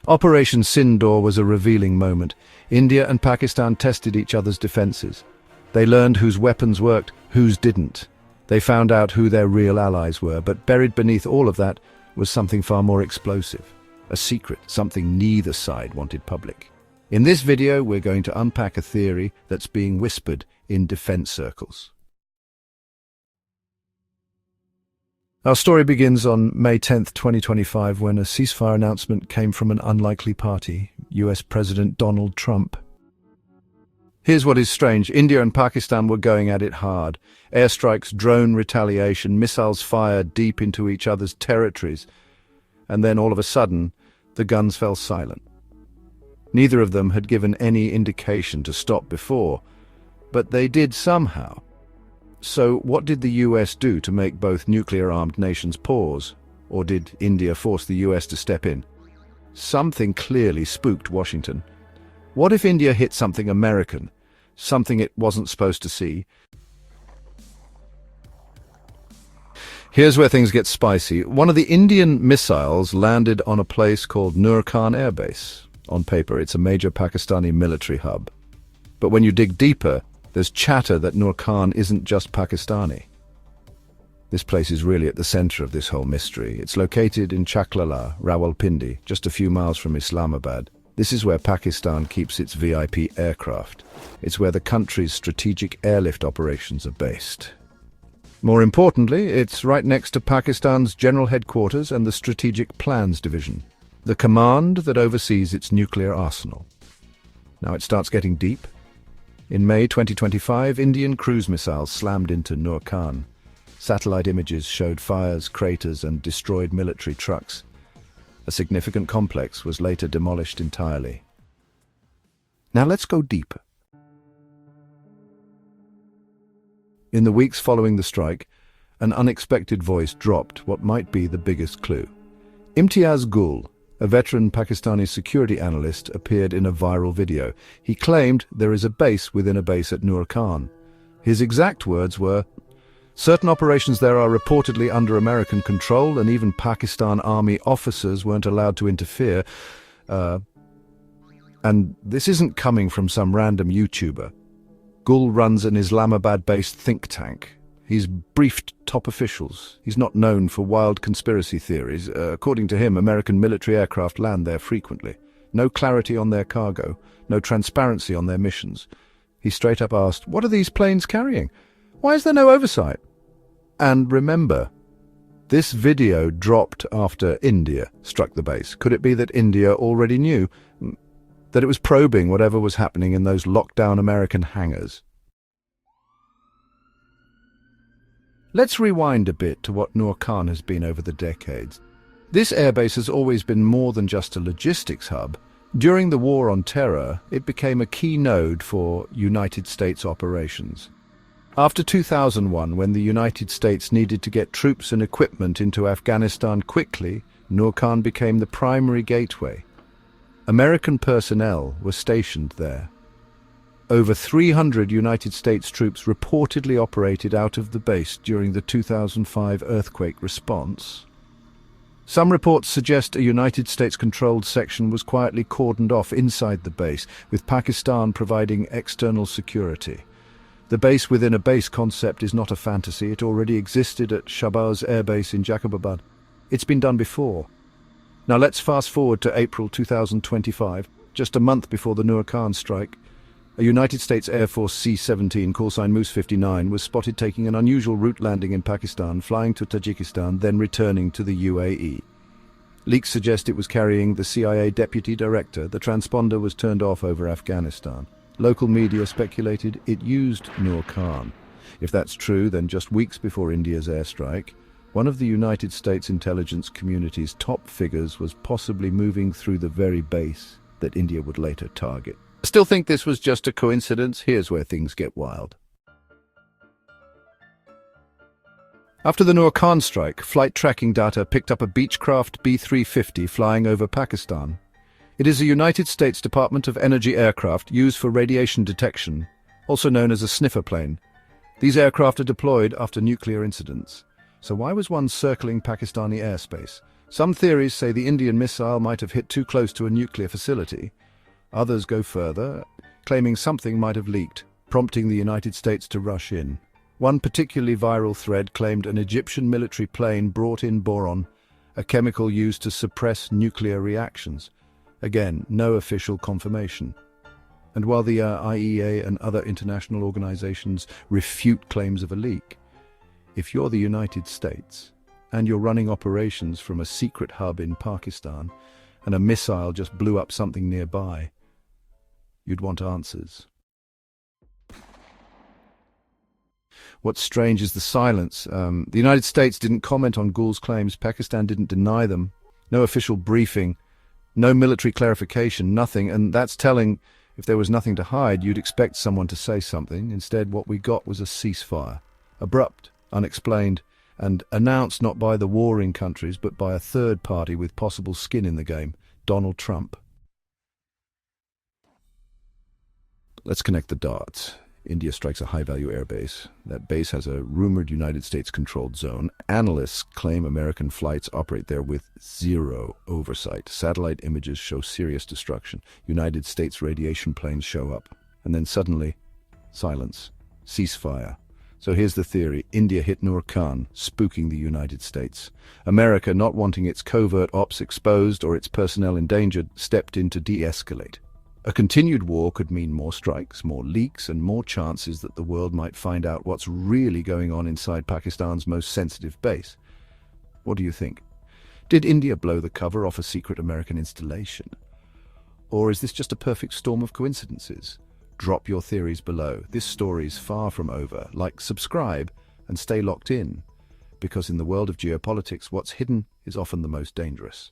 Operation Sindoor was a revealing moment. India and Pakistan tested each other's defenses. They learned whose weapons worked, whose didn't. They found out who their real allies were, but buried beneath all of that was something far more explosive. A secret, something neither side wanted public. In this video, we're going to unpack a theory that's being whispered in defense circles. Our story begins on May 10th, 2025, when a ceasefire announcement came from an unlikely party, US President Donald Trump. Here's what is strange. India and Pakistan were going at it hard. Airstrikes, drone retaliation, missiles fired deep into each other's territories. And then all of a sudden, the guns fell silent. Neither of them had given any indication to stop before, but they did somehow. So what did the US do to make both nuclear-armed nations pause? Or did India force the US to step in? Something clearly spooked Washington. What if India hit something American? Something it wasn't supposed to see? Here's where things get spicy. One of the Indian missiles landed on a place called Nur Khan Airbase. On paper, it's a major Pakistani military hub. But when you dig deeper, there's chatter that Nur Khan isn't just Pakistani. This place is really at the center of this whole mystery. It's located in Chaklala, Rawalpindi, just a few miles from Islamabad. This is where Pakistan keeps its VIP aircraft. It's where the country's strategic airlift operations are based. More importantly, it's right next to Pakistan's general headquarters and the Strategic Plans Division, the command that oversees its nuclear arsenal. Now it starts getting deep. In May 2025, Indian cruise missiles slammed into Nur Khan. Satellite images showed fires, craters, and destroyed military trucks. A significant complex was later demolished entirely. Now let's go deeper. In the weeks following the strike, an unexpected voice dropped what might be the biggest clue. Imtiaz Gul, a veteran Pakistani security analyst, appeared in a viral video. He claimed there is a base within a base at Nur Khan. His exact words were, "Certain operations there are reportedly under American control, and even Pakistan Army officers weren't allowed to interfere." And this isn't coming from some random YouTuber. Gul runs an Islamabad-based think tank. He's briefed top officials. He's not known for wild conspiracy theories. According to him, American military aircraft land there frequently. No clarity on their cargo, no transparency on their missions. He straight up asked, "What are these planes carrying? Why is there no oversight?" And remember, this video dropped after India struck the base. Could it be that India already knew that it was probing whatever was happening in those lockdown American hangars? Let's rewind a bit to what Nur Khan has been over the decades. This airbase has always been more than just a logistics hub. During the War on Terror, it became a key node for United States operations. After 2001, when the United States needed to get troops and equipment into Afghanistan quickly, Nur Khan became the primary gateway. American personnel were stationed there. Over 300 United States troops reportedly operated out of the base during the 2005 earthquake response. Some reports suggest a United States-controlled section was quietly cordoned off inside the base, with Pakistan providing external security. The base within a base concept is not a fantasy. It already existed at Shahbaz Air Base in Jacobabad. It's been done before. Now let's fast forward to April 2025, just a month before the Nur Khan strike. A United States Air Force C-17, callsign Moose 59, was spotted taking an unusual route landing in Pakistan, flying to Tajikistan, then returning to the UAE. Leaks suggest it was carrying the CIA deputy director. The transponder was turned off over Afghanistan. Local media speculated it used Nur Khan. If that's true, then just weeks before India's airstrike, one of the United States intelligence community's top figures was possibly moving through the very base that India would later target. I still think this was just a coincidence. Here's where things get wild. After the Nur Khan strike, flight tracking data picked up a Beechcraft B-350 flying over Pakistan. It is a United States Department of Energy aircraft used for radiation detection, also known as a sniffer plane. These aircraft are deployed after nuclear incidents. So why was one circling Pakistani airspace? Some theories say the Indian missile might have hit too close to a nuclear facility. Others go further, claiming something might have leaked, prompting the United States to rush in. One particularly viral thread claimed an Egyptian military plane brought in boron, a chemical used to suppress nuclear reactions. Again, no official confirmation. And while the IEA and other international organizations refute claims of a leak, if you're the United States and you're running operations from a secret hub in Pakistan and a missile just blew up something nearby, you'd want answers. What's strange is the silence. The United States didn't comment on Gul's claims. Pakistan didn't deny them. No official briefing, no military clarification, nothing. And that's telling. If there was nothing to hide, you'd expect someone to say something. Instead, what we got was a ceasefire. Abrupt, unexplained, and announced not by the warring countries, but by a third party with possible skin in the game, Donald Trump. Let's connect the dots. India strikes a high-value airbase. That base has a rumored United States-controlled zone. Analysts claim American flights operate there with zero oversight. Satellite images show serious destruction. United States radiation planes show up. And then suddenly, silence. Ceasefire. So here's the theory. India hit Nur Khan, spooking the United States. America, not wanting its covert ops exposed or its personnel endangered, stepped in to de-escalate. A continued war could mean more strikes, more leaks, and more chances that the world might find out what's really going on inside Pakistan's most sensitive base. What do you think? Did India blow the cover off a secret American installation? Or is this just a perfect storm of coincidences? Drop your theories below. This story is far from over. Like, subscribe, and stay locked in. Because in the world of geopolitics, what's hidden is often the most dangerous.